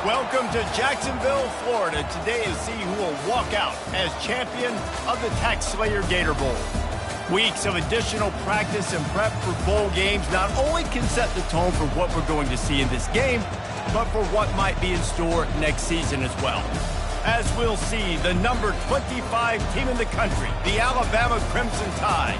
Welcome to Jacksonville, Florida. Today is see who will walk out as champion of the Tax Slayer Gator Bowl. Weeks of additional practice and prep for bowl games not only can set the tone for what we're going to see in this game, but for what might be in store next season as well. As we'll see, the number 25 team in the country, the Alabama Crimson Tide,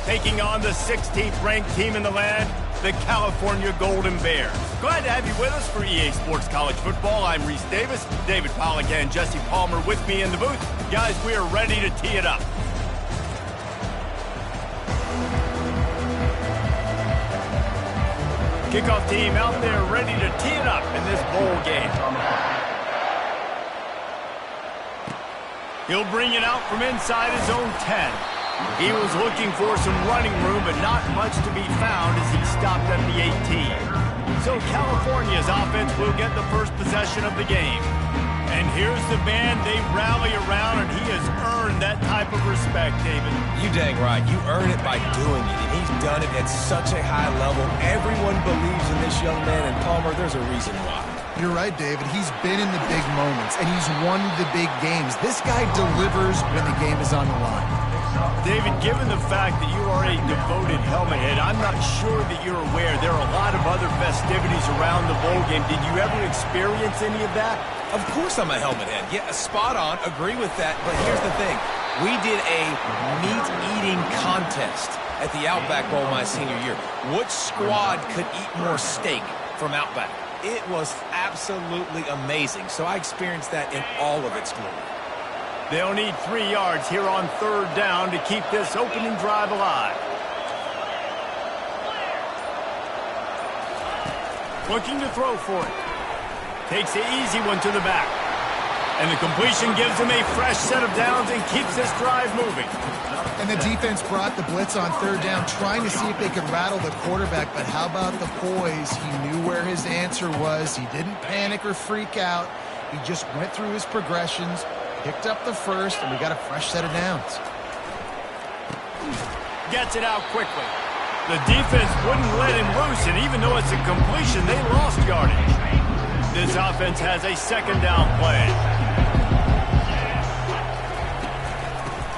taking on the 16th ranked team in the land, the California Golden Bears. Glad to have you with us for EA Sports College Football. I'm Reese Davis, David Pollack and Jesse Palmer with me in the booth. Guys, we are ready to tee it up. Kickoff team out there ready to tee it up in this bowl game. He'll bring it out from inside his own 10. He was looking for some running room, but not much to be found as he stopped at the 18. So California's offense will get the first possession of the game. And here's the band they rally around, and he has earned that type of respect, David. You dang right. You earn it by doing it, and he's done it at such a high level. Everyone believes in this young man, and Palmer, there's a reason why. You're right, David. He's been in the big moments, and he's won the big games. This guy delivers when the game is on the line. David, given the fact that you are a devoted helmet head, I'm not sure that you're aware there are a lot of other festivities around the bowl game. Did you ever experience any of that? Of course I'm a helmet head. Yeah, spot on. Agree with that. But here's the thing. We did a meat-eating contest at the Outback Bowl my senior year. Which squad could eat more steak from Outback? It was absolutely amazing. So I experienced that in all of its glory. They'll need 3 yards here on third down to keep this opening drive alive. Looking to throw for it. Takes the easy one to the back. And the completion gives him a fresh set of downs and keeps this drive moving. And the defense brought the blitz on third down, trying to see if they could rattle the quarterback. But how about the poise? He knew where his answer was. He didn't panic or freak out. He just went through his progressions, picked up the first, and we got a fresh set of downs. Gets it out quickly. The defense wouldn't let him loose, and even though it's a completion, they lost yardage. This offense has a second down play.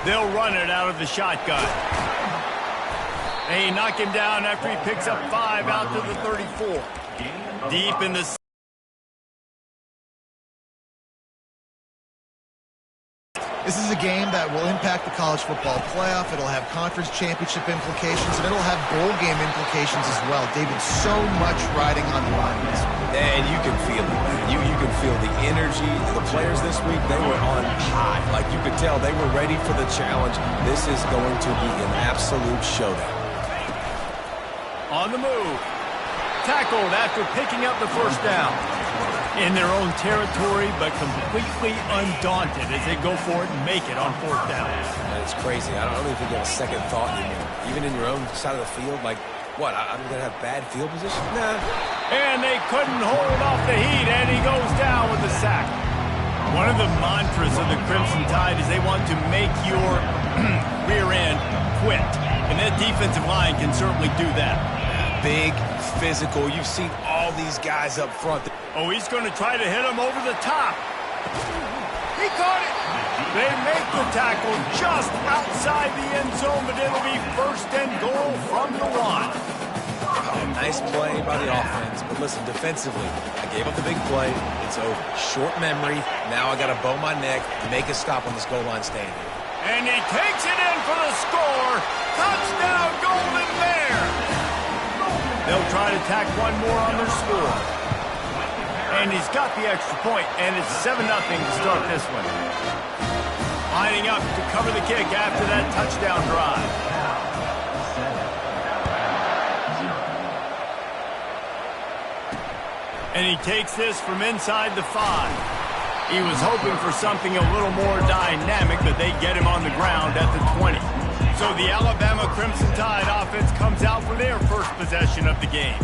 They'll run it out of the shotgun. They knock him down after he picks up 5 out to the 34. Deep in the... This is a game that will impact the college football playoff. It'll have conference championship implications, and it'll have bowl game implications as well. David, so much riding on the line. And you can feel it, man. You can feel the energy. The players this week, they were on high. Like you could tell, they were ready for the challenge. This is going to be an absolute showdown. On the move. Tackled after picking up the first down. In their own territory, but completely undaunted as they go for it and make it on fourth down. It's crazy. I don't know if you get a second thought anymore. Even in your own side of the field, like, what, I'm going to have bad field position? Nah. And they couldn't hold off the heat, and he goes down with the sack. One of the mantras of the Crimson Tide is they want to make your rear end quit. And that defensive line can certainly do that. Big, physical. You've seen all these guys up front. Oh, he's going to try to hit him over the top. He caught it. They make the tackle just outside the end zone, but it'll be first and goal from the 1. Oh, nice play by the offense. But listen, defensively, I gave up the big play. It's over. Short memory. Now I got to bow my neck, make a stop on this goal line stand. And he takes it in for the score. Touchdown, Golden Bear. They'll try to tack one more on their score. And he's got the extra point, and it's 7-0 to start this one. Lining up to cover the kick after that touchdown drive. And he takes this from inside the 5. He was hoping for something a little more dynamic, but they get him on the ground at the 20. So the Alabama Crimson Tide offense comes out for their first possession of the game.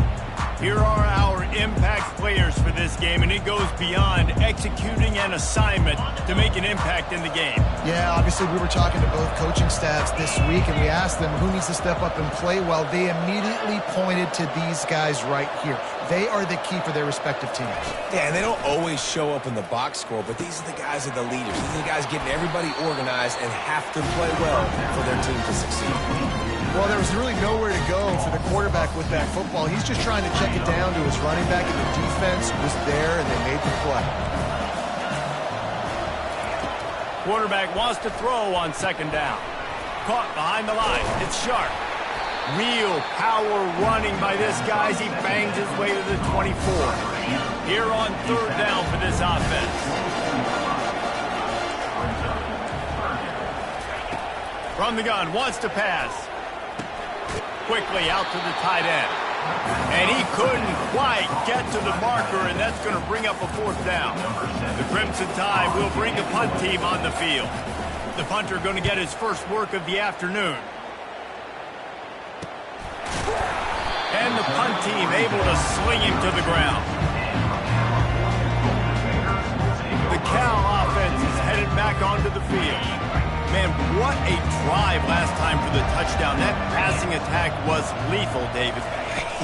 Here are our impact players for this game, and it goes beyond executing an assignment to make an impact in the game. Yeah, obviously we were talking to both coaching staffs this week, and we asked them who needs to step up and play well. They immediately pointed to these guys right here. They are the key for their respective teams. Yeah, and they don't always show up in the box score, but these are the guys that are the leaders. These are the guys getting everybody organized and have to play well for their team to succeed. Well, there was really nowhere to go for the quarterback with that football. He's just trying to check it down to his running back, and the defense was there, and they made the play. Quarterback wants to throw on second down. Caught behind the line. It's sharp. Real power running by this guy as he bangs his way to the 24. Here on third down for this offense. From the gun, wants to pass. Quickly out to the tight end. And he couldn't quite get to the marker, and that's going to bring up a fourth down. The Crimson Tide will bring the punt team on the field. The punter going to get his first work of the afternoon. And the punt team able to sling him to the ground. The Cal offense is headed back onto the field. Man, what a drive last time for the touchdown. That passing attack was lethal, David.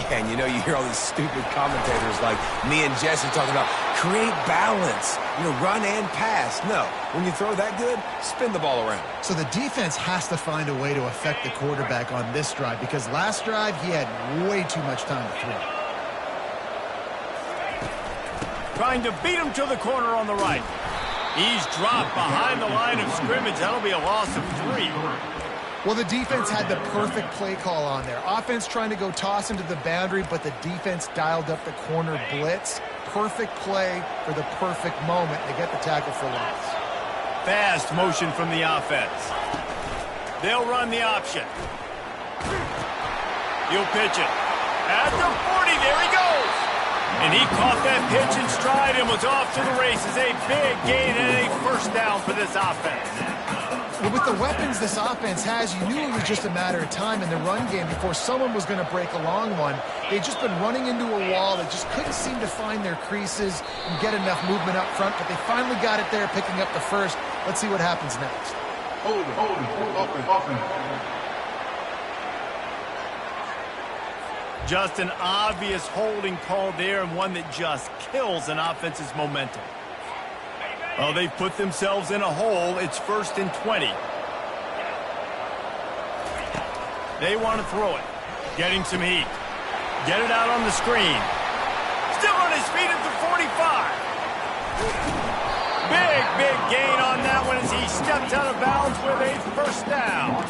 Yeah, and you know, you hear all these stupid commentators like me and Jesse talking about create balance, run and pass. No, when you throw that good, spin the ball around. So the defense has to find a way to affect the quarterback on this drive, because last drive he had way too much time to throw. Trying to beat him to the corner on the right. He's dropped behind the line of scrimmage. That'll be a loss of 3. Well, the defense had the perfect play call on there. Offense trying to go toss into the boundary, but the defense dialed up the corner blitz. Perfect play for the perfect moment to get the tackle for loss. Fast motion from the offense. They'll run the option. He'll pitch it. At the 40, there he goes. And he caught that pitch in stride and was off to the races. A big gain and a first down for this offense. Well, with the weapons this offense has, you knew it was just a matter of time in the run game before someone was going to break a long one. They'd just been running into a wall. They just couldn't seem to find their creases and get enough movement up front, but they finally got it there, picking up the first. Let's see what happens next. Hold it. Just an obvious holding call there, and one that just kills an offense's momentum. Well, they've put themselves in a hole. It's 1st and 20. They want to throw it. Getting some heat. Get it out on the screen. Still on his feet at the 45. Big gain on that one as he stepped out of bounds with a first down.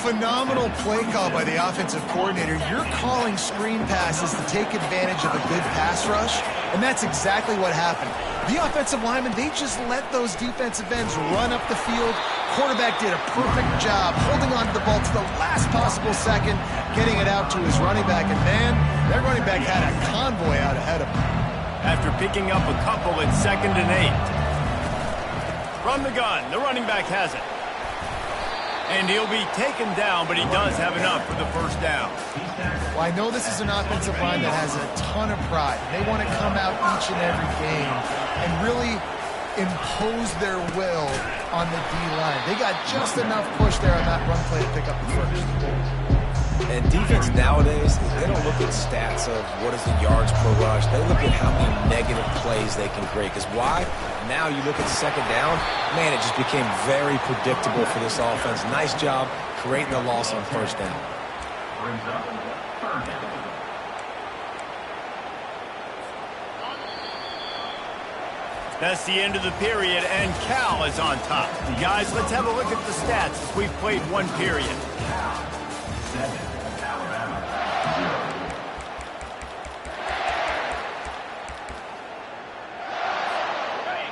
Phenomenal play call by the offensive coordinator. You're calling screen passes to take advantage of a good pass rush, and that's exactly what happened. The offensive linemen, they just let those defensive ends run up the field. Quarterback did a perfect job holding on to the ball to the last possible second, getting it out to his running back, and man, that running back had a convoy out ahead of him. After picking up a couple at 2nd and 8. From the gun, the running back has it. And he'll be taken down, but he does have enough for the first down. Well, I know this is an offensive line that has a ton of pride. They want to come out each and every game and really impose their will on the D-line. They got just enough push there on that run play to pick up the first. And defense nowadays, they don't look at stats of what is the yards per rush. They look at how many negative plays they can create. Because why? Now you look at 2nd down, man, it just became very predictable for this offense. Nice job creating the loss on 1st down. That's the end of the period, and Cal is on top. Guys, let's have a look at the stats as we've played one period.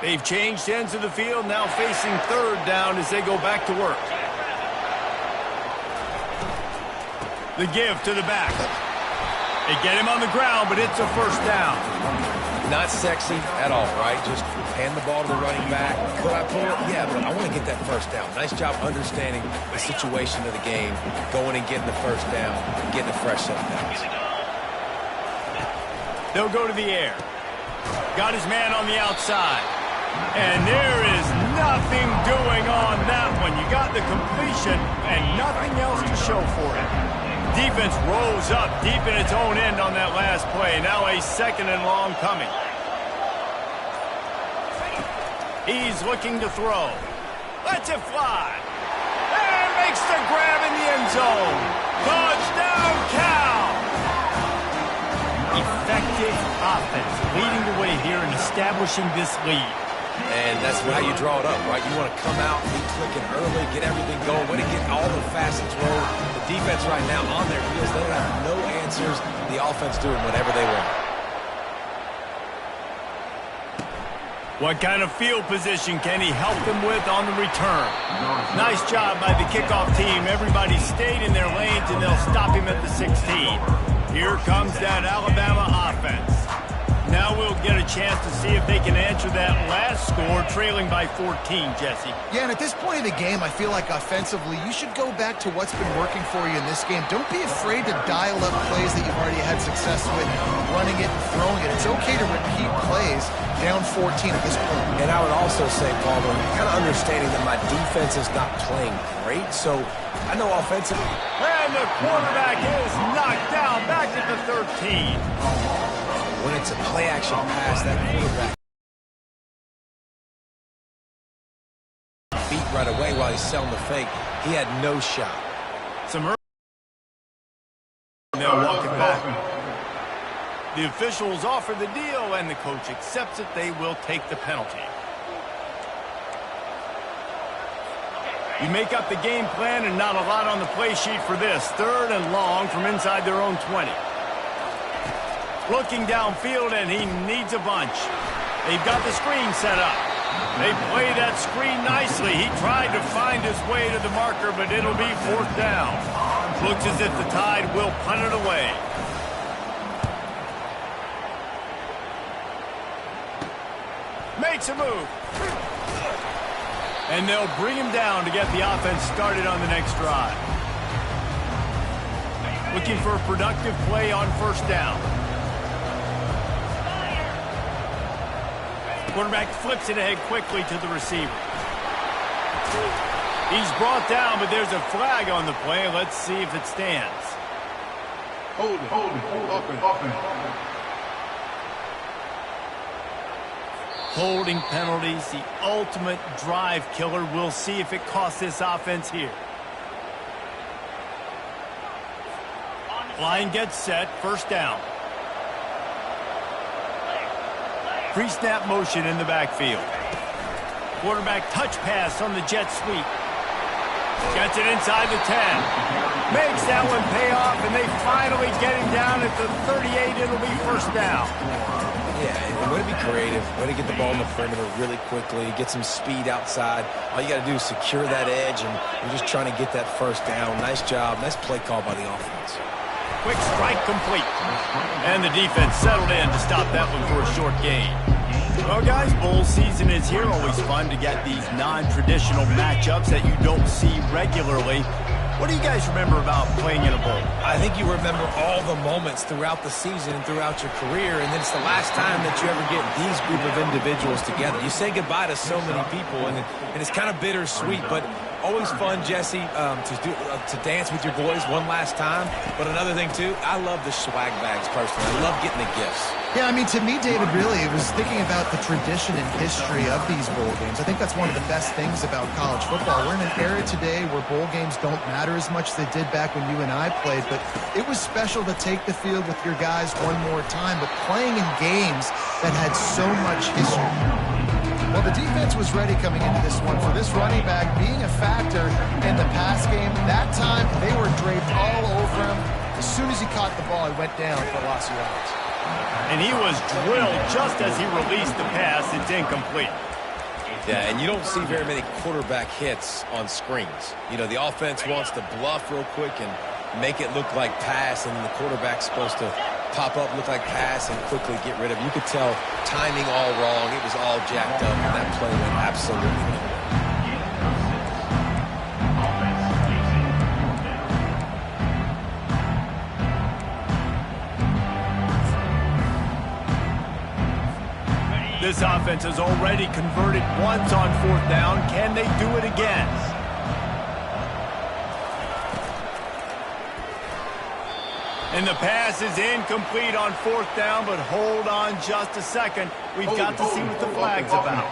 They've changed ends of the field, now facing 3rd down as they go back to work. The give to the back. They get him on the ground, but it's a first down. Not sexy at all, right? Just hand the ball to the running back. Could I pull it? Yeah, but I want to get that first down. Nice job understanding the situation of the game, going and getting the first down, getting a fresh set of downs. They'll go to the air. Got his man on the outside. And there is nothing doing on that one. You got the completion and nothing else to show for it. Defense rose up deep in its own end on that last play. Now a 2nd and long coming. He's looking to throw. Lets it fly. And makes the grab in the end zone. Touchdown, Cal! Effective offense leading the way here in establishing this lead. And that's how you draw it up, right? You want to come out, be clicking early, get everything going, way to get all the facets rolling. The defense right now on their heels, they have no answers. The offense doing whatever they want. What kind of field position can he help them with on the return? Nice job by the kickoff team. Everybody stayed in their lanes, and they'll stop him at the 16. Here comes that Alabama offense. Now we'll get a chance to see if they can answer that last score, trailing by 14, Jesse. Yeah, and at this point of the game, I feel like offensively, you should go back to what's been working for you in this game. Don't be afraid to dial up plays that you've already had success with, running it and throwing it. It's okay to repeat plays down 14 at this point. And I would also say, Palmer, kind of understanding that my defense is not playing great, so I know offensively. And the quarterback is knocked down back at the 13. When it's a play-action pass, that quarterback beat right away while he's selling the fake. He had no shot. Some early. They'll walk it back. The officials offer the deal, and the coach accepts it. They will take the penalty. You make up the game plan, and not a lot on the play sheet for this. 3rd and long from inside their own 20. Looking downfield, and he needs a bunch. They've got the screen set up. They play that screen nicely. He tried to find his way to the marker, but it'll be 4th down. Looks as if the Tide will punt it away. Makes a move. And they'll bring him down to get the offense started on the next drive. Looking for a productive play on 1st down. Quarterback flips it ahead quickly to the receiver. He's brought down, but there's a flag on the play. Let's see if it stands. Hold it, offense. Holding penalties, the ultimate drive killer. We'll see if it costs this offense here. Line gets set, 1st down. Pre-snap motion in the backfield. Quarterback touch pass on the jet sweep. Gets it inside the 10. Makes that one pay off, and they finally get him down at the 38. It'll be 1st down. Yeah, way to be creative, way to get the ball in the perimeter really quickly, get some speed outside. All you got to do is secure that edge, and you're just trying to get that 1st down. Nice job, nice play call by the offense. Quick strike complete. And the defense settled in to stop that one for a short gain. Well, guys, bowl season is here. Always fun to get these non-traditional matchups that you don't see regularly. What do you guys remember about playing in a bowl? I think you remember all the moments throughout the season and throughout your career, and then it's the last time that you ever get these group of individuals together. You say goodbye to so many people, and it's kind of bittersweet, but always fun, Jesse, to dance with your boys one last time. But another thing, too, I love the swag bags personally. I love getting the gifts. Yeah, I mean, to me, David, really, it was thinking about the tradition and history of these bowl games. I think that's one of the best things about college football. We're in an era today where bowl games don't matter as much as they did back when you and I played, but it was special to take the field with your guys one more time, but playing in games that had so much history. Well, the defense was ready coming into this one for this running back being a factor in the pass game. That time, they were draped all over him. As soon as he caught the ball, he went down for a loss of yards. And he was drilled just as he released the pass. It's incomplete. Yeah, and you don't see very many quarterback hits on screens. You know, the offense wants to bluff real quick and make it look like pass, and then the quarterback's supposed to pop up, look like pass, and quickly get rid of it. You could tell timing all wrong. It was all jacked up, and that play went absolutely nowhere. This offense has already converted once on 4th down. Can they do it again? And the pass is incomplete on 4th down, but hold on just a second. We've got to see what the flag's about.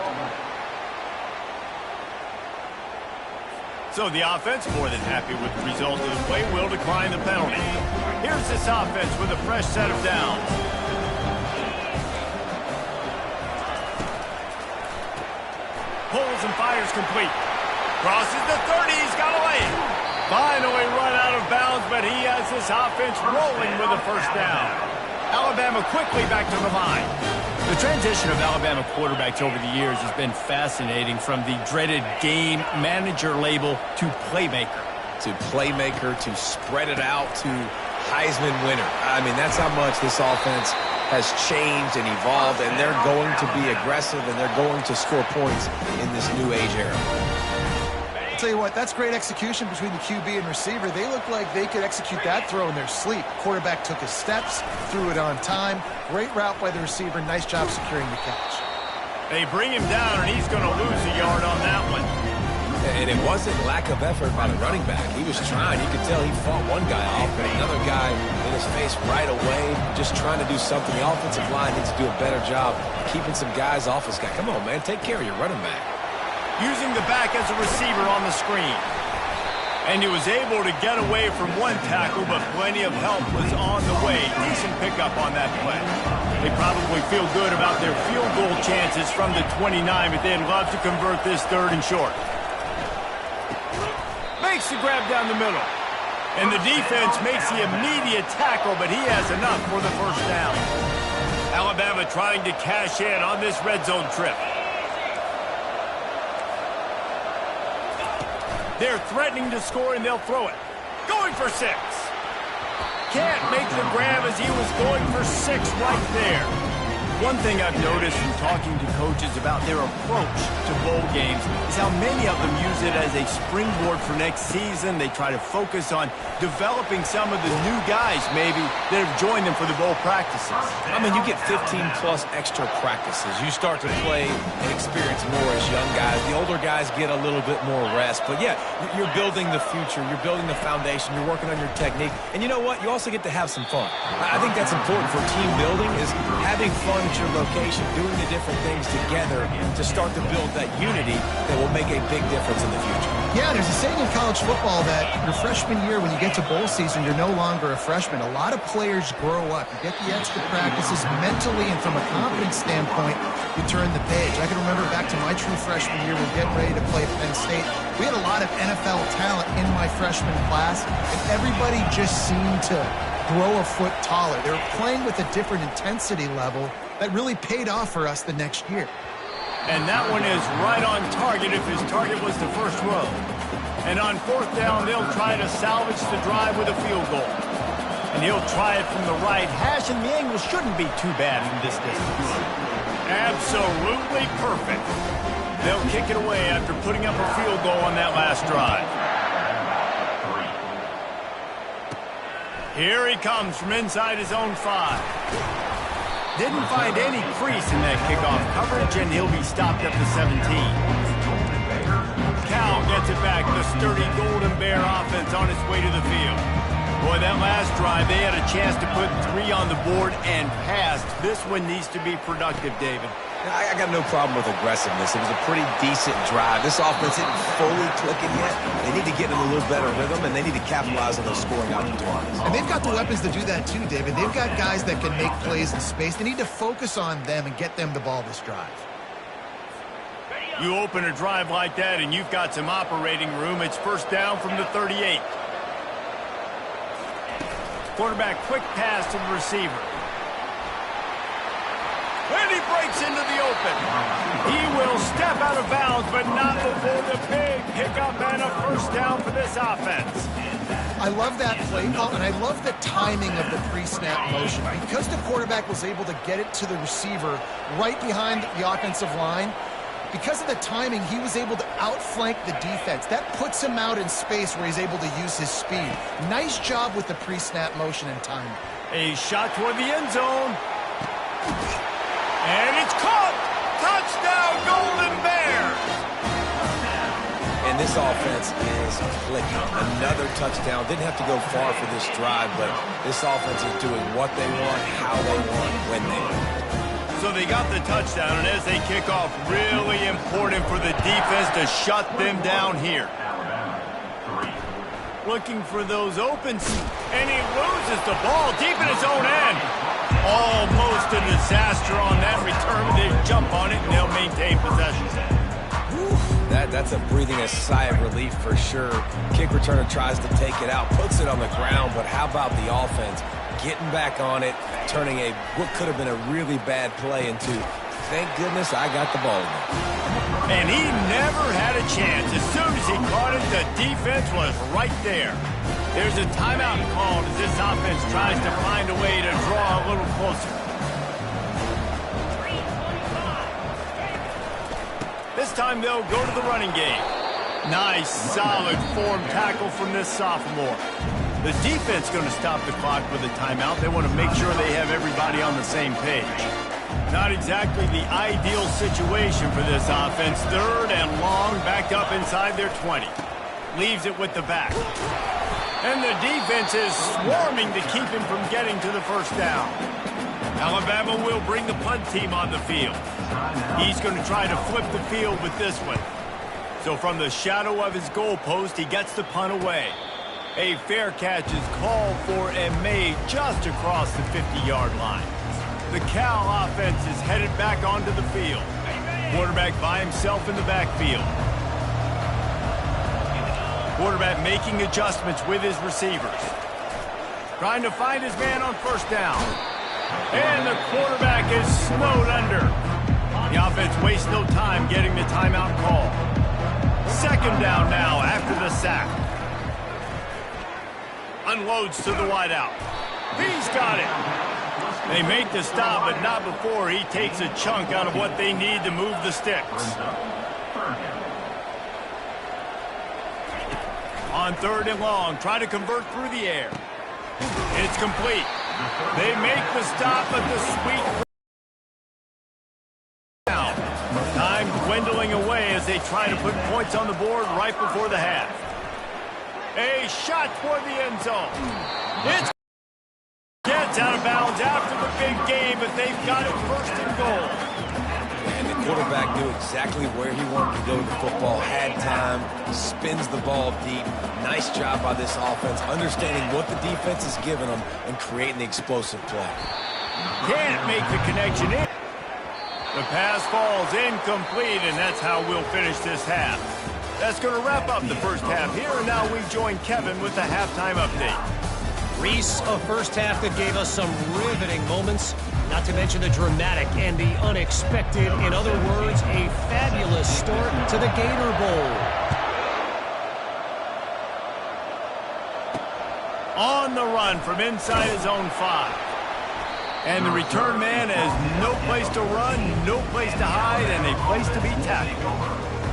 So the offense, more than happy with the result of the play, will decline the penalty. Here's this offense with a fresh set of downs. Pulls and fires complete. Crosses the 30, he's got away. Finally run out of bounds, but he has this offense rolling with a first down. Alabama quickly back to the line. The transition of Alabama quarterbacks over the years has been fascinating, from the dreaded game manager label to playmaker. To playmaker, to spread it out, to Heisman winner. I mean, that's how much this offense has changed and evolved, and they're going to be aggressive, and they're going to score points in this new age era. Tell you what, that's great execution between the QB and receiver. They look like they could execute that throw in their sleep. Quarterback took his steps, threw it on time. Great route by the receiver. Nice job securing the catch. They bring him down, and he's going to lose a yard on that one. And it wasn't lack of effort by the running back. He was trying. You could tell he fought one guy off, but another guy in his face right away, just trying to do something. The offensive line needs to do a better job keeping some guys off his guy. Come on, man. Take care of your running back. Using the back as a receiver on the screen. And he was able to get away from one tackle, but plenty of help was on the way. Decent pickup on that play. They probably feel good about their field goal chances from the 29, but they'd love to convert this 3rd and short. Makes the grab down the middle. And the defense makes the immediate tackle, but he has enough for the first down. Alabama trying to cash in on this red zone trip. They're threatening to score, and they'll throw it. Going for 6. Can't make the grab as he was going for 6 right there. One thing I've noticed from talking to coaches about their approach to bowl games is how many of them use it as a springboard for next season. They try to focus on developing some of the new guys, maybe, that have joined them for the bowl practices. I mean, you get 15-plus extra practices. You start to play and experience more as young guys. The older guys get a little bit more rest. But, yeah, you're building the future. You're building the foundation. You're working on your technique. And you know what? You also get to have some fun. I think that's important for team building, is having fun at your location, doing the different things together to start to build that unity that will make a big difference in the future. Yeah, there's a saying in college football that your freshman year, when you get to bowl season, you're no longer a freshman. A lot of players grow up. You get the extra practices mentally, and from a confidence standpoint, you turn the page. I can remember back to my true freshman year, we're getting ready to play Penn State. We had a lot of NFL talent in my freshman class, and everybody just seemed to grow a foot taller. They were playing with a different intensity level that really paid off for us the next year. And that one is right on target if his target was the first row. And on 4th down, they'll try to salvage the drive with a field goal. And he'll try it from the right hash, and the angle shouldn't be too bad from this distance. Absolutely perfect. They'll kick it away after putting up a field goal on that last drive. Here he comes from inside his own 5. Didn't find any crease in that kickoff coverage, and he'll be stopped at the 17. Cal gets it back. The sturdy Golden Bear offense on its way to the field. Boy, that last drive, they had a chance to put 3 on the board and passed. This one needs to be productive, David. I got no problem with aggressiveness. It was a pretty decent drive. This offense isn't fully clicking yet. They need to get in a little better rhythm, and they need to capitalize on those scoring opportunities. And they've got the weapons to do that too, David. They've got guys that can make plays in space. They need to focus on them and get them the ball this drive. You open a drive like that, and you've got some operating room. It's first down from the 38. Quarterback quick pass to the receiver. And he breaks into the open. He will step out of bounds, but not before the big pickup and a first down for this offense. I love that play call, and I love the timing of the pre-snap motion. Because the quarterback was able to get it to the receiver right behind the offensive line, because of the timing, he was able to outflank the defense. That puts him out in space where he's able to use his speed. Nice job with the pre-snap motion and timing. A shot toward the end zone. And it's caught. Golden Bears! And this offense is clicking. Another touchdown. Didn't have to go far for this drive, but this offense is doing what they want, how they want, when they want. So they got the touchdown, and as they kick off, really important for the defense to shut them down here. Looking for those opens, and he loses the ball deep in his own end. Almost a disaster on that return. They jump on it, and they'll maintain possession. That's a breathing a sigh of relief for sure. Kick returner tries to take it out, puts it on the ground, but how about the offense? Getting back on it, turning what could have been a really bad play into, thank goodness I got the ball again. And he never had a chance. As soon as he caught it, the defense was right there. There's a timeout called as this offense tries to find a way to draw a little closer. This time they'll go to the running game. Nice, solid form tackle from this sophomore. The defense going to stop the clock with a timeout. They want to make sure they have everybody on the same page. Not exactly the ideal situation for this offense. 3rd and long, backed up inside their 20. Leaves it with the back. And the defense is swarming to keep him from getting to the first down. Alabama will bring the punt team on the field. He's going to try to flip the field with this one. So from the shadow of his goalpost, he gets the punt away. A fair catch is called for and made just across the 50-yard line. The Cal offense is headed back onto the field. Quarterback by himself in the backfield. Quarterback making adjustments with his receivers. Trying to find his man on first down. And the quarterback is snowed under. The offense wastes no time getting the timeout call. 2nd down now after the sack. Unloads to the wideout. He's got it. They make the stop, but not before he takes a chunk out of what they need to move the sticks. On 3rd and long, try to convert through the air. It's complete. They make the stop, but the sweet down. Time dwindling away as they try to put points on the board right before the half. A shot toward the end zone. It gets out of bounds after the big game, but they've got it 1st and goal. And the quarterback knew exactly where he wanted to go with the football, had time, spins the ball deep. Nice job by this offense, understanding what the defense is giving them and creating the explosive play. Can't make the connection in. The pass falls incomplete, and that's how we'll finish this half. That's going to wrap up the first half here, and now we join Kevin with the halftime update. Reese, a first half that gave us some riveting moments, not to mention the dramatic and the unexpected. In other words, a fabulous start to the Gator Bowl. On the run from inside his own 5. And the return man has no place to run, no place to hide, and a place to be tackled.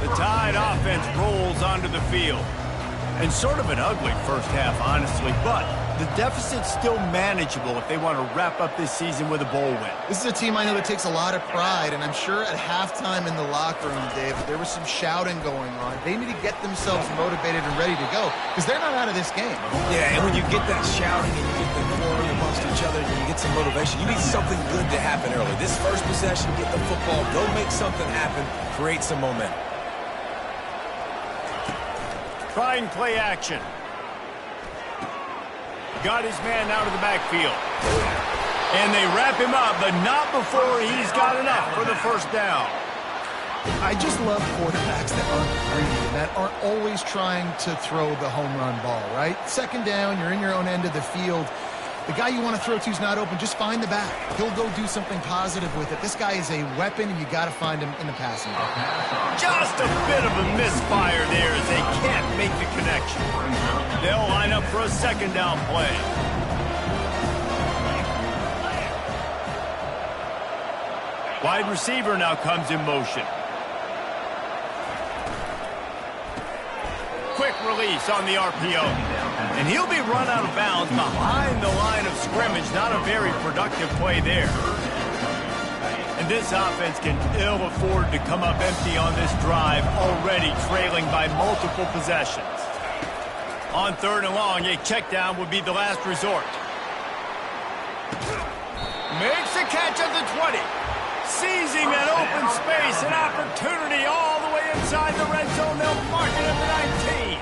The Tide offense rolls onto the field. And sort of an ugly first half, honestly, but the deficit's still manageable if they want to wrap up this season with a bowl win. This is a team I know that takes a lot of pride, and I'm sure at halftime in the locker room, Dave, there was some shouting going on. They need to get themselves motivated and ready to go, because they're not out of this game. Yeah, and when you get that shouting and you get the glory amongst each other and you get some motivation, you need something good to happen early. This first possession, get the football, go make something happen, create some momentum. Trying play action. Got his man out of the backfield. And they wrap him up, but not before he's got enough for the first down. I just love quarterbacks that aren't greedy, that aren't always trying to throw the home run ball, right? 2nd down, you're in your own end of the field. The guy you want to throw to is not open. Just find the back. He'll go do something positive with it. This guy is a weapon, and you got to find him in the passing game. Just a bit of a misfire there as they can't make the connection. They'll line up for a 2nd down play. Wide receiver now comes in motion. Quick release on the RPO. And he'll be run out of bounds behind the line of scrimmage. Not a very productive play there. And This offense can ill afford to come up empty on this drive, already trailing by multiple possessions. On 3rd and long, a check down would be the last resort. Makes the catch at the 20. Seizing that open space, an opportunity all the way inside the red zone. They'll mark it at the 19.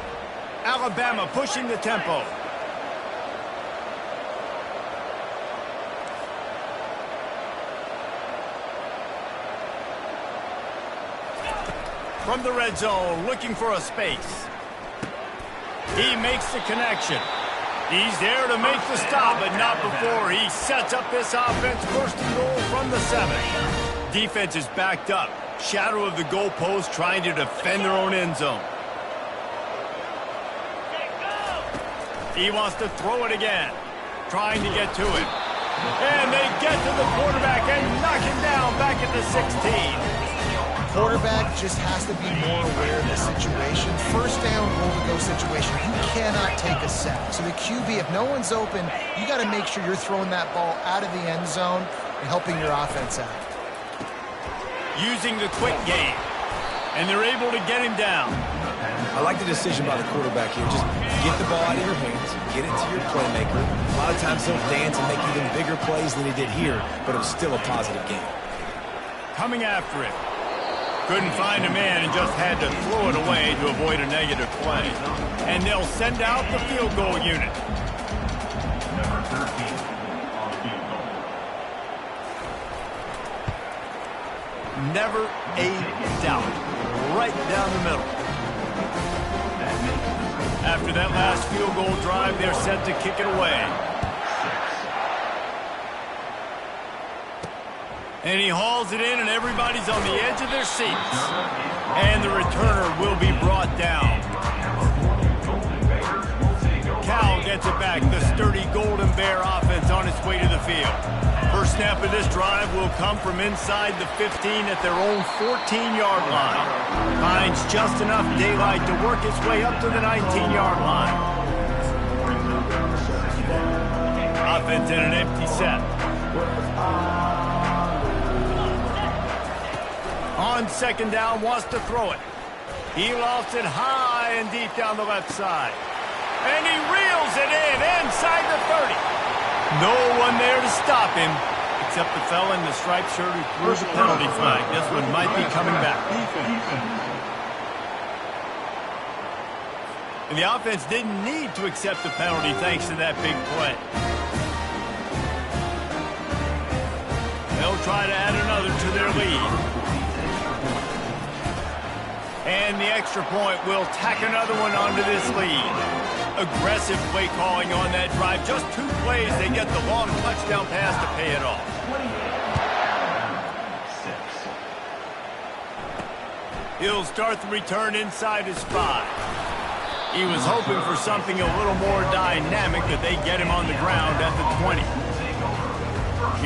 Alabama pushing the tempo. From the red zone, looking for a space. He makes the connection. He's there to make the stop, but not before he sets up this offense. 1st and goal from the 7. Defense is backed up. Shadow of the goalpost, trying to defend their own end zone. He wants to throw it again. Trying to get to it. And they get to the quarterback and knock him down back at the 16. Quarterback just has to be more aware of the situation. 1st down, goal-to-go situation. You cannot take a sack. So the QB, if no one's open, you got to make sure you're throwing that ball out of the end zone and helping your offense out. Using the quick game. And they're able to get him down. I like the decision by the quarterback here. Just get the ball out of your hands, get it to your playmaker. A lot of times he'll dance and make even bigger plays than he did here, but it was still a positive game. Coming after it. Couldn't find a man and just had to throw it away to avoid a negative play. And they'll send out the field goal unit. Number 13 on field goal. Never a doubt. Right down the middle. After that last field goal drive, they're set to kick it away. And he hauls it in, and everybody's on the edge of their seats. And the returner will be brought down. Cal gets it back. The sturdy Golden Bear offense on its way to the field. First snap of this drive will come from inside the 15 at their own 14-yard line. Finds just enough daylight to work its way up to the 19-yard line. Offense in an empty set. On 2nd down, wants to throw it. He lofts it high and deep down the left side. And he reels it in inside the 30. No one there to stop him, except the fella in the striped shirt who threw the penalty flag. This one might be coming back. And the offense didn't need to accept the penalty thanks to that big play. They'll try to add another to their lead. And the extra point will tack another one onto this lead. Aggressive play calling on that drive. Just 2 plays, they get the long touchdown pass to pay it off. He'll start the return inside his 5. He was hoping for something a little more dynamic, but they get him on the ground at the 20.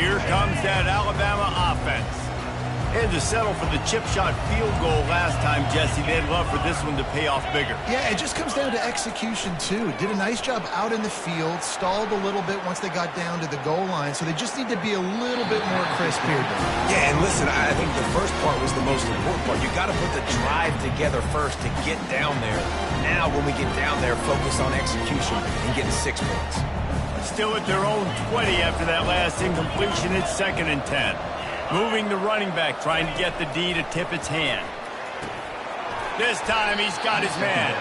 Here comes that Alabama offense. Had to settle for the chip shot field goal last time, Jesse. They'd love for this one to pay off bigger. Yeah, it just comes down to execution, too. Did a nice job out in the field, stalled a little bit once they got down to the goal line, so they just need to be a little bit more crisp here. Yeah, and listen, I think the first part was the most important part. You got to put the drive together first to get down there. Now, when we get down there, focus on execution and getting 6 points. Still at their own 20 after that last incompletion. It's 2nd and 10. Moving the running back, trying to get the D to tip its hand. This time, he's got his man.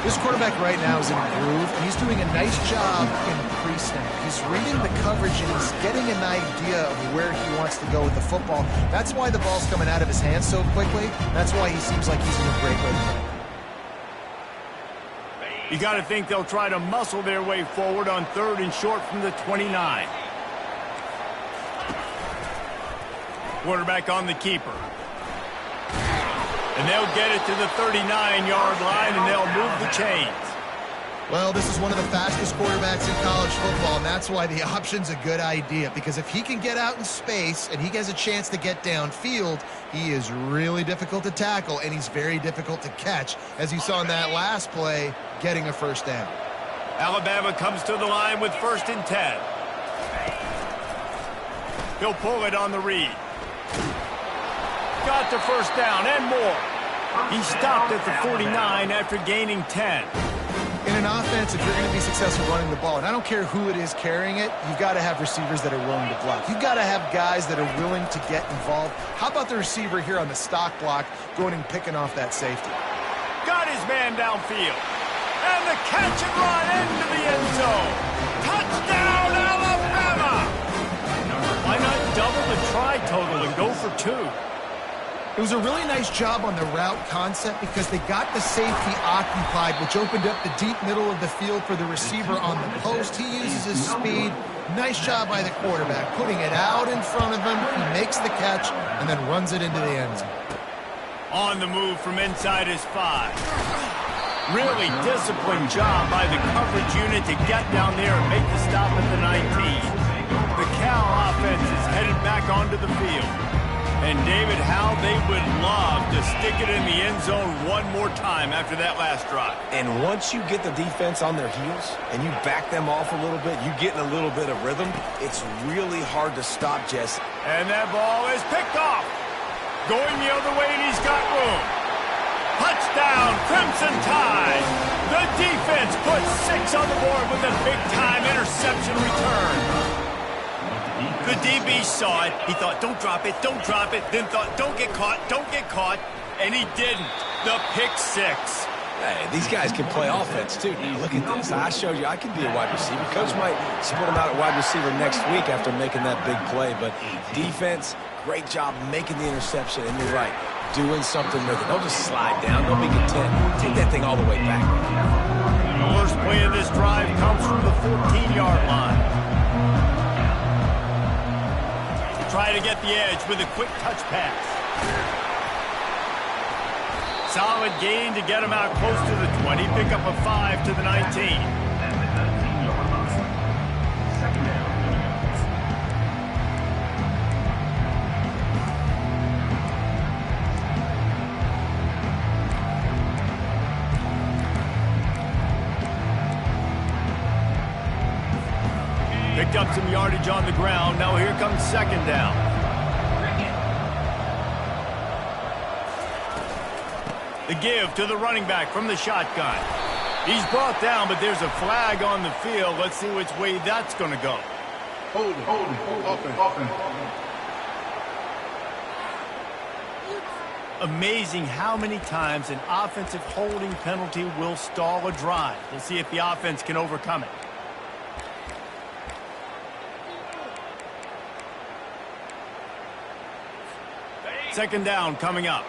This quarterback right now is in a groove, and he's doing a nice job in pre-snap. He's reading the coverage, and he's getting an idea of where he wants to go with the football. That's why the ball's coming out of his hands so quickly. That's why he seems like he's in a great rhythm. You got to think they'll try to muscle their way forward on 3rd and short from the 29. Quarterback on the keeper. And they'll get it to the 39-yard line, and they'll move the chains. Well, this is one of the fastest quarterbacks in college football, and that's why the option's a good idea. Because if he can get out in space and he has a chance to get downfield, he is really difficult to tackle, and he's very difficult to catch, as you saw in that last play, getting a 1st down. Alabama comes to the line with 1st and 10. He'll pull it on the read. Got the first down and more. He stopped at the 49 after gaining 10. In an offense, if you're going to be successful running the ball, and I don't care who it is carrying it, you've got to have receivers that are willing to block. You've got to have guys that are willing to get involved. How about the receiver here on the stock block going and picking off that safety? Got his man downfield. And the catch and run into the end zone. Touchdown, Alabama! Why not double the try total and go for 2? It was a really nice job on the route concept because they got the safety occupied, which opened up the deep middle of the field for the receiver on the post. He uses his speed. Nice job by the quarterback, putting it out in front of him. He makes the catch and then runs it into the end zone. On the move from inside his 5. Really disciplined job by the coverage unit to get down there and make the stop at the 19. The Cal offense is headed back onto the field. And, David, how they would love to stick it in the end zone one more time after that last drive. And once you get the defense on their heels and you back them off a little bit, you get in a little bit of rhythm, it's really hard to stop, Jesse. And that ball is picked off. Going the other way, and he's got room. Touchdown, Crimson Tide. The defense puts 6 on the board with a big-time interception return. The DB saw it. He thought, don't drop it, then thought, don't get caught, and he didn't. The pick 6. Hey, these guys can play offense, too. Now, look at this. I showed you I can be a wide receiver. Coach might split him out at wide receiver next week after making that big play, but defense, great job making the interception, and you're right, doing something with it. Don't just slide down. Don't be content. Take that thing all the way back. The first play of this drive comes from the 14-yard line. Try to get the edge with a quick touch pass. Solid gain to get him out close to the 20. Pick up a 5 to the 19. Picked up some yardage on the ground. Now here comes second down. The give to the running back from the shotgun. He's brought down, but there's a flag on the field. Let's see which way that's going to go. Hold it. Amazing how many times an offensive holding penalty will stall a drive. We'll see if the offense can overcome it. Second down coming up.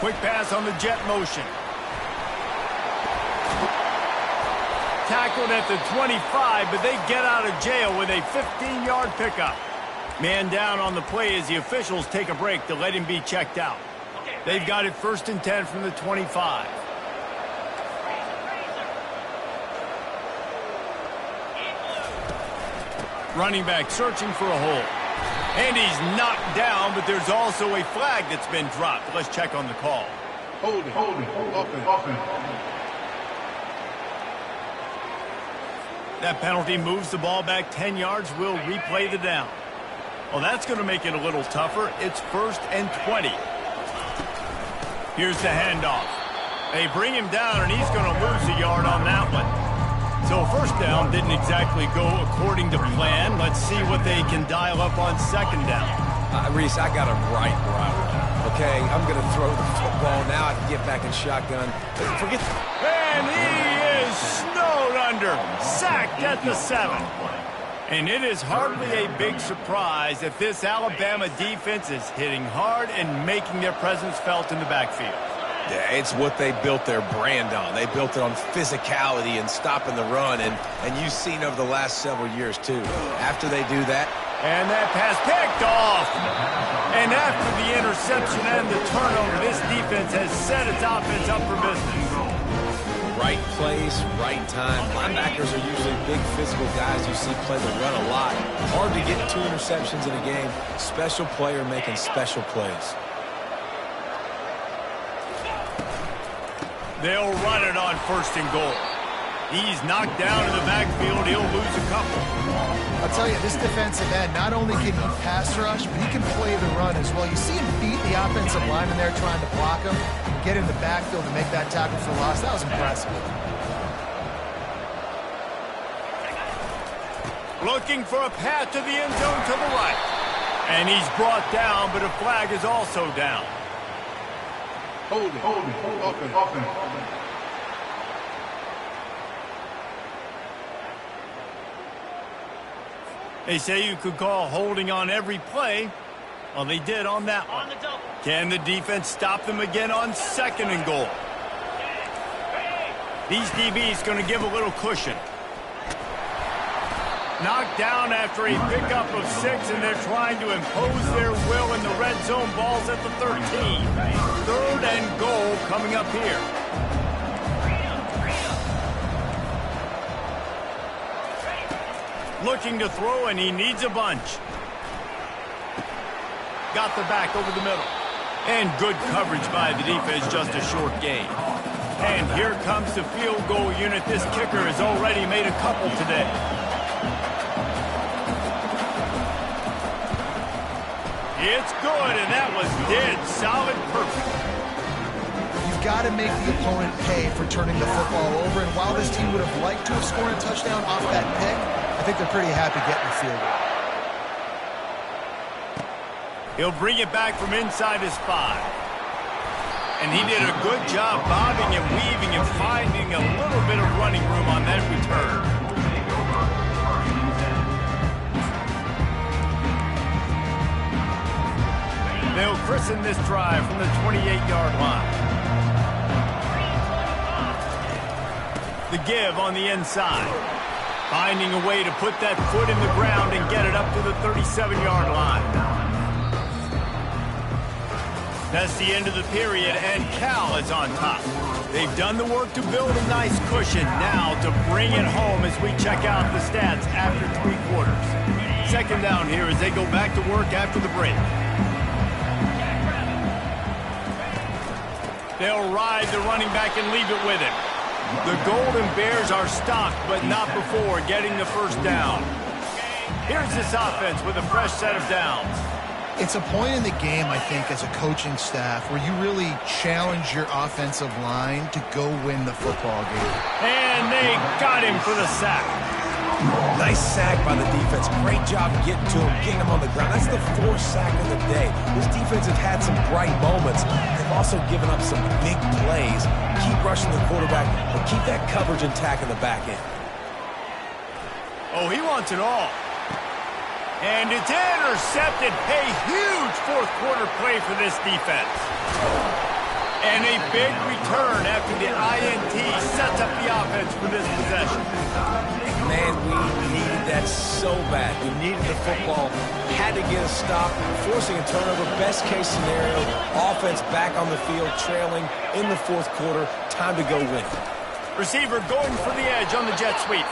Quick pass on the jet motion. Tackled at the 25, but they get out of jail with a 15-yard pickup. Man down on the play as the officials take a break to let him be checked out. They've got it 1st and 10 from the 25. Running back searching for a hole. And he's knocked down, but there's also a flag that's been dropped. Let's check on the call. Hold it. Offense. That penalty moves the ball back 10 yards. We'll replay the down. Well, that's going to make it a little tougher. It's 1st and 20. Here's the handoff. They bring him down, and he's going to lose a yard on that one. So first down didn't exactly go according to plan. Let's see what they can dial up on second down. Reese, I got him right where I want. Okay, I'm going to throw the football. Now I can get back in shotgun. Forget. And he is snowed under. Sacked at the 7. And it is hardly a big surprise that this Alabama defense is hitting hard and making their presence felt in the backfield. Yeah, it's what they built their brand on. They built it on physicality and stopping the run, and you've seen over the last several years, too. After they do that. And that pass picked off. And after the interception and the turnover, this defense has set its offense up for business. Right place, right time. Linebackers are usually big physical guys you see play the run a lot. Hard to get 2 interceptions in a game. Special player making special plays. They'll run it on 1st and goal. He's knocked down in the backfield. He'll lose a couple. I'll tell you, this defensive end, not only can he pass rush, but he can play the run as well. You see him beat the offensive lineman there trying to block him, get in the backfield to make that tackle for loss. That was impressive. Looking for a path to the end zone to the right. And he's brought down, but a flag is also down. Hold it. Offense. They say you could call holding on every play. Well, they did on that one. Can the defense stop them again on 2nd and goal? These DBs going to give a little cushion. Knocked down after a pickup of 6, and they're trying to impose their will in the red zone. Ball's at the 13. 3rd and goal coming up here. Looking to throw, and he needs a bunch. Got the back over the middle. And good coverage by the defense, just a short gain. And here comes the field goal unit. This kicker has already made a couple today. It's good, and that was dead solid perfect. You've got to make the opponent pay for turning the football over, and while this team would have liked to have scored a touchdown off that pick, I think they're pretty happy getting the field goal. He'll bring it back from inside his 5. And he did a good job bobbing and weaving and finding a little bit of running room on that return. They'll christen this drive from the 28-yard line. The give on the inside. Finding a way to put that foot in the ground and get it up to the 37-yard line. That's the end of the period, and Cal is on top. They've done the work to build a nice cushion. Now to bring it home as we check out the stats after 3 quarters. 2nd down here as they go back to work after the break. They'll ride the running back and leave it with him. The Golden Bears are stopped, but not before getting the 1st down. Here's this offense with a fresh set of downs. It's a point in the game, I think, as a coaching staff where you really challenge your offensive line to go win the football game. And they got him for the sack. Nice sack by the defense. Great job getting to him, getting him on the ground. That's the 4th sack of the day. This defense have had some bright moments. They've also given up some big plays. Keep rushing the quarterback, but keep that coverage intact in the back end. Oh, he wants it all. And it's intercepted. A huge 4th quarter play for this defense. And a big return after the INT sets up the offense for this possession. Man, we needed that so bad. We needed the football. Had to get a stop, forcing a turnover. Best case scenario, offense back on the field, trailing in the 4th quarter. Time to go win. Receiver going for the edge on the jet sweep.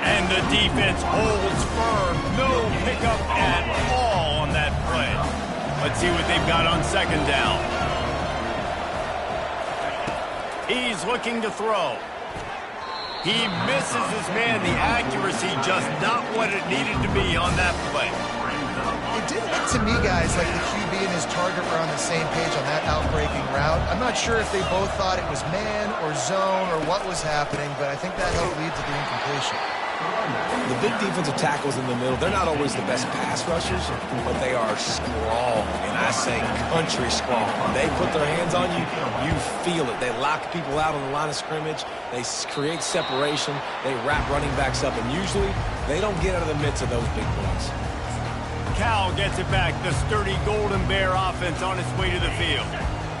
And the defense holds firm. No pickup at all on that play. Let's see what they've got on 2nd down. He's looking to throw. He misses his man. The accuracy just not what it needed to be on that play. It did look to me, guys, like the QB and his target were on the same page on that outbreaking route. I'm not sure if they both thought it was man or zone or what was happening, but I think that helped lead to the incompletion. The big defensive tackles in the middle, they're not always the best pass rushers, but they are strong, and I say country strong. When they put their hands on you, you feel it. They lock people out on the line of scrimmage. They create separation. They wrap running backs up, and usually they don't get out of the midst of those big boys. Cal gets it back. The sturdy Golden Bear offense on its way to the field.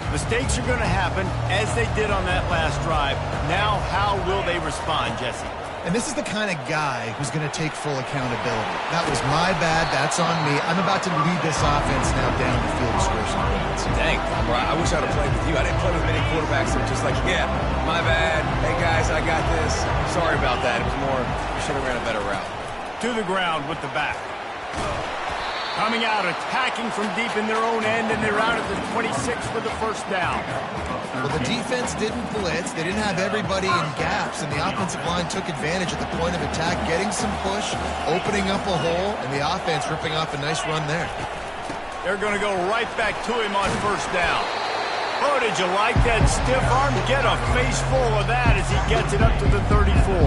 Mistakes are going to happen, as they did on that last drive. Now, how will they respond, Jesse? And this is the kind of guy who's going to take full accountability. That was my bad. That's on me. I'm about to lead this offense now down the field of scoring some points. Dang, bro, I wish I'd have played with you. I didn't play with many quarterbacks that were just like, yeah, my bad. Hey, guys, I got this. Sorry about that. It was more, we should have ran a better route. To the ground with the back. Coming out, attacking from deep in their own end, and they're out at the 26 for the first down. Well, the defense didn't blitz. They didn't have everybody in gaps, and the offensive line took advantage at the point of attack, getting some push, opening up a hole, and the offense ripping off a nice run there. They're going to go right back to him on first down. Oh, did you like that stiff arm? Get a face full of that as he gets it up to the 34.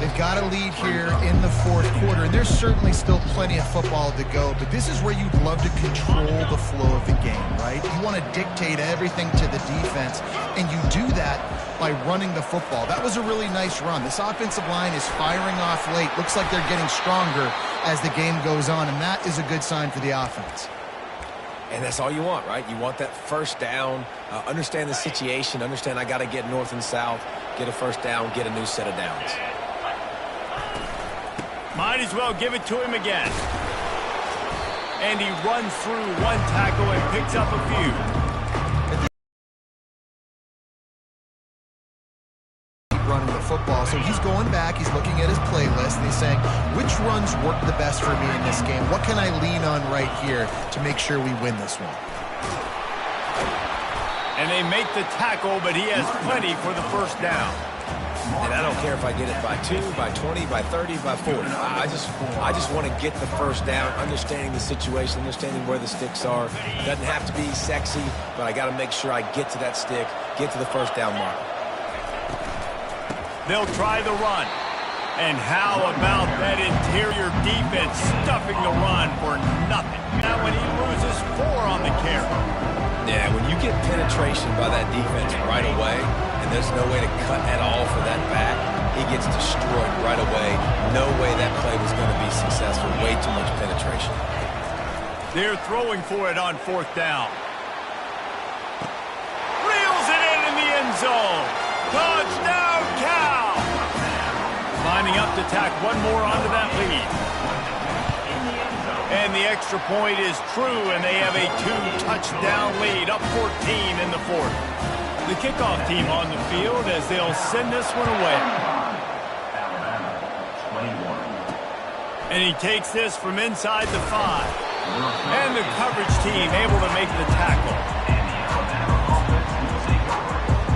They've got a lead here in the fourth quarter, and there's certainly still plenty of football to go, but this is where you'd love to control the flow of the game, right? You want to dictate everything to the defense, and you do that by running the football. That was a really nice run. This offensive line is firing off late. Looks like they're getting stronger as the game goes on, and that is a good sign for the offense. And that's all you want, right? You want that first down, understand the situation, understand I got to get north and south, get a first down, get a new set of downs. Might as well give it to him again. And he runs through one tackle and picks up a few. Running the football, so he's going back, he's looking at his playlist, and he's saying, which runs work the best for me in this game? What can I lean on right here to make sure we win this one? And they make the tackle, but he has plenty for the first down. And I don't care if I get it by 2, by 20, by 30, by 40. I just want to get the first down, understanding the situation, understanding where the sticks are. Doesn't have to be sexy, but I got to make sure I get to that stick, get to the first down mark. They'll try the run. And how about that interior defense stuffing the run for nothing? Now when he loses 4 on the carry. Yeah, when you get penetration by that defense right away, and there's no way to cut at all for that back, he gets destroyed right away. No way that play was going to be successful. Way too much penetration. They're throwing for it on fourth down. Reels it in the end zone. Touchdown, Cal! Lining up to tack one more onto that lead. And the extra point is true, and they have a 2-touchdown lead, up 14 in the fourth. The kickoff team on the field as they'll send this one away. And he takes this from inside the 5. And the coverage team able to make the tackle.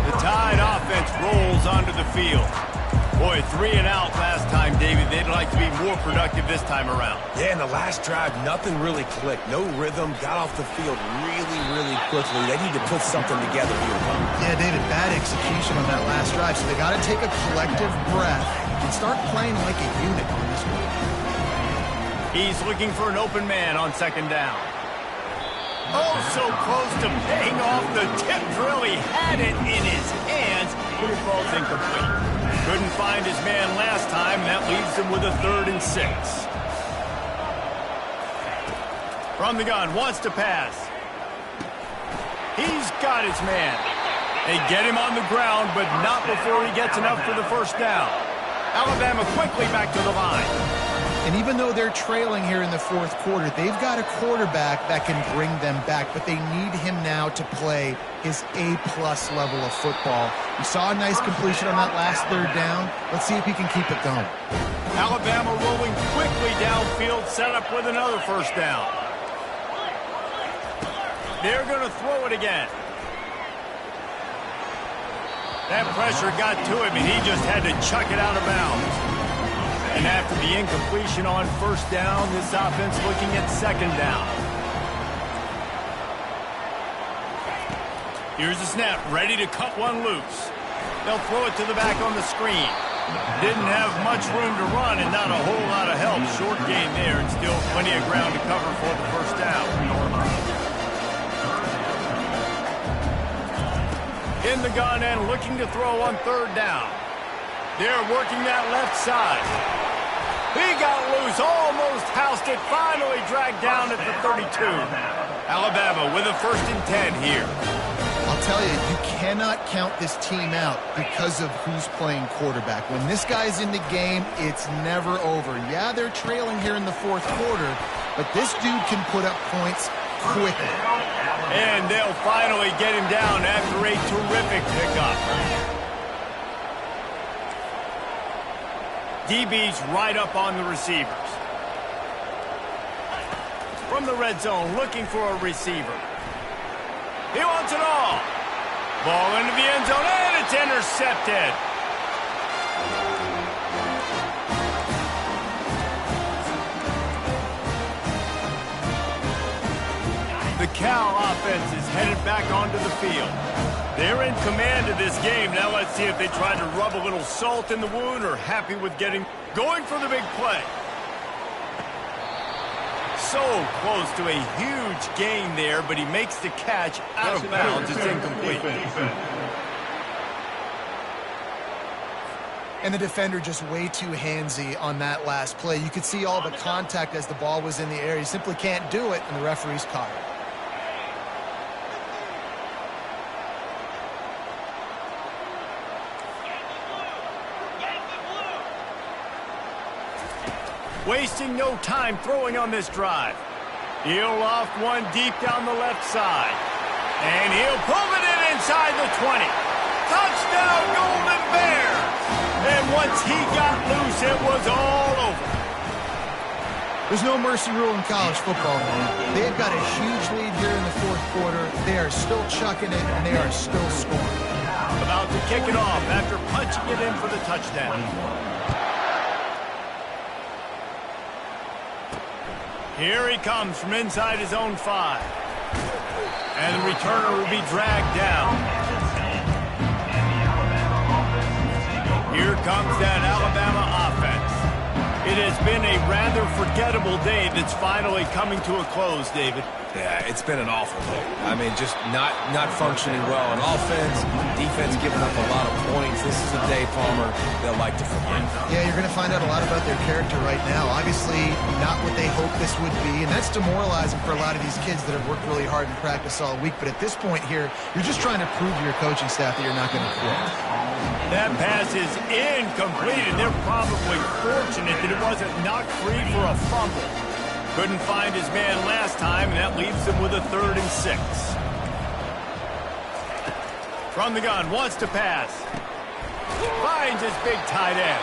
The Tide offense rolls onto the field. Boy, 3 and out last time, David. They'd like to be more productive this time around. Yeah, in the last drive, nothing really clicked. No rhythm, got off the field really quickly. They need to put something together here. Yeah, David, bad execution on that last drive, so they got to take a collective breath and start playing like a unit on this one. He's looking for an open man on second down. Oh, so close to paying off the tip drill. He had it in his hands, but it falls incomplete. Couldn't find his man last time. That leaves him with a 3rd and 6. From the gun, wants to pass. He's got his man. They get him on the ground, but not before he gets enough for the first down. Alabama quickly back to the line. And even though they're trailing here in the fourth quarter, they've got a quarterback that can bring them back, but they need him now to play his A-plus level of football. We saw a nice completion on that last 3rd down. Let's see if he can keep it going. Alabama rolling quickly downfield, set up with another first down. They're going to throw it again. That pressure got to him, and he just had to chuck it out of bounds. And after the incompletion on first down, this offense looking at second down. Here's the snap, ready to cut one loose. They'll throw it to the back on the screen. Didn't have much room to run and not a whole lot of help. Short gain there and still plenty of ground to cover for the first down. In the gun and looking to throw on third down. They're working that left side. He got loose, almost housed it, finally dragged down at the 32. Alabama with a 1st and 10 here. I'll tell you, you cannot count this team out because of who's playing quarterback. When this guy's in the game, it's never over. Yeah, they're trailing here in the fourth quarter, but this dude can put up points quickly. And they'll finally get him down after a terrific pickup. DB's right up on the receivers. from the red zone, looking for a receiver. He wants it all. Ball into the end zone, and it's intercepted. The Cal offense is headed back onto the field. They're in command of this game. Now let's see if they try to rub a little salt in the wound or happy with going for the big play. So close to a huge gain there, but he makes the catch out of bounds. It's incomplete. And the defender just way too handsy on that last play. You could see all the contact as the ball was in the air. He simply can't do it, and the referee's caught it. Wasting no time throwing on this drive. He'll loft one deep down the left side. And he'll pull it in inside the 20. Touchdown, Golden Bears! And once he got loose, it was all over. There's no mercy rule in college football, man. They've got a huge lead here in the fourth quarter. They are still chucking it, and they are still scoring. About to kick it off after punching it in for the touchdown. Here he comes from inside his own 5. And the returner will be dragged down. Here comes that Alabama offense. It has been a rather forgettable day that's finally coming to a close, David. Yeah, it's been an awful day. I mean, just not functioning well on offense, defense giving up a lot of points. This is a day, Palmer, they'll like to forget. Yeah, you're going to find out a lot about their character right now. Obviously, not what they hoped this would be, and that's demoralizing for a lot of these kids that have worked really hard in practice all week. But at this point here, you're just trying to prove to your coaching staff that you're not going to quit. That pass is incomplete, and they're probably fortunate that it wasn't knocked free for a fumble. Couldn't find his man last time, and that leaves him with a 3rd and 6. From the gun, wants to pass. Finds his big tight end.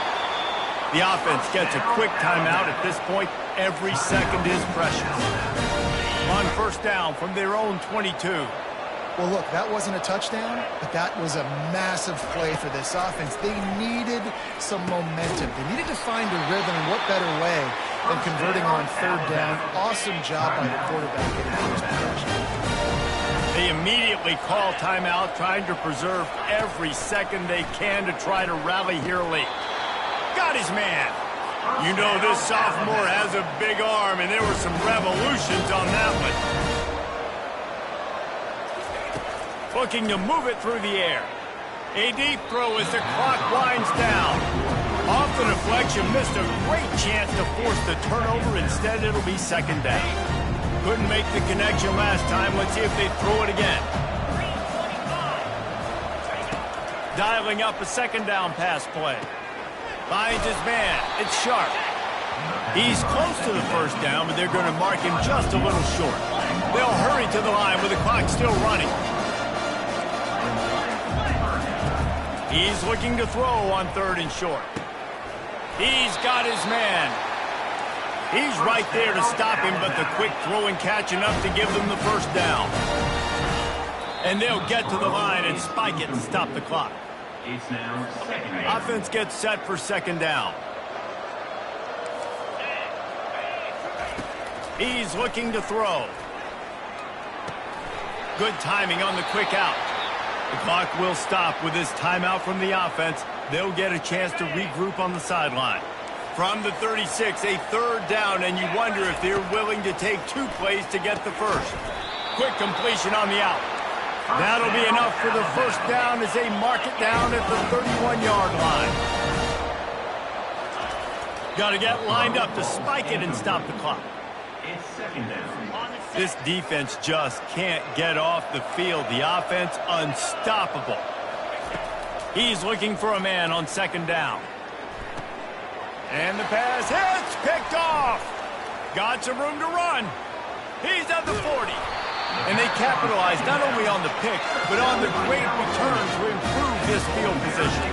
The offense gets a quick timeout at this point. Every second is precious. On first down from their own 22. Well, look, that wasn't a touchdown, but that was a massive play for this offense. They needed some momentum. They needed to find a rhythm, and what better way than converting on 3rd down. Awesome job by the quarterback getting first possession. They immediately call timeout, trying to preserve every second they can to try to rally here late. Got his man. You know this sophomore has a big arm, and there were some revolutions on that one. Looking to move it through the air. A deep throw as the clock winds down. Off the deflection, missed a great chance to force the turnover. Instead, it'll be 2nd down. Couldn't make the connection last time. Let's see if they throw it again. Dialing up a 2nd down pass play. Finds his man. It's Sharp. He's close to the 1st down, but they're going to mark him just a little short. They'll hurry to the line with the clock still running. He's looking to throw on 3rd and short. He's got his man. He's right there to stop him, but the quick throw and catch enough to give them the 1st down. And they'll get to the line and spike it and stop the clock. It's now 2nd down. Offense gets set for 2nd down. He's looking to throw. Good timing on the quick out. The clock will stop with this timeout from the offense. They'll get a chance to regroup on the sideline. From the 36, a 3rd down, and you wonder if they're willing to take 2 plays to get the 1st. Quick completion on the out. That'll be enough for the 1st down as they mark it down at the 31-yard line. Got to get lined up to spike it and stop the clock. It's 2nd down. This defense just can't get off the field. The offense unstoppable. He's looking for a man on 2nd down. And the pass hits, picked off. Got some room to run. He's at the 40. And they capitalize not only on the pick, but on the great return to improve this field position.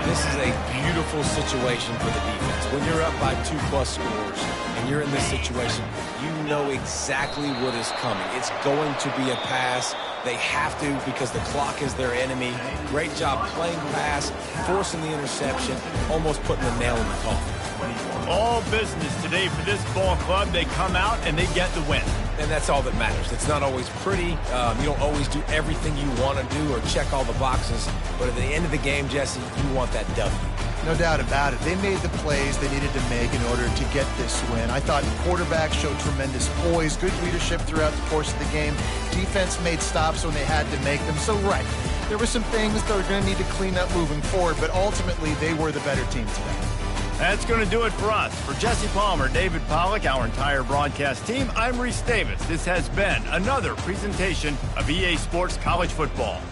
This is a beautiful situation for the defense. When you're up by 2+ scores and and you're in this situation, you know exactly what is coming. It's going to be a pass. They have to because the clock is their enemy. Great job playing pass, forcing the interception, almost putting the nail in the coffin. All business today for this ball club. They come out and they get the win. And that's all that matters. It's not always pretty. You don't always do everything you want to do or check all the boxes. But at the end of the game, Jesse, you want that W. No doubt about it. They made the plays they needed to make in order to get this win. I thought the quarterback showed tremendous poise, good leadership throughout the course of the game. Defense made stops when they had to make them. So, right, there were some things that were going to need to clean up moving forward, but ultimately they were the better team today. That's going to do it for us. For Jesse Palmer, David Pollack, our entire broadcast team, I'm Reese Davis. This has been another presentation of EA Sports College Football.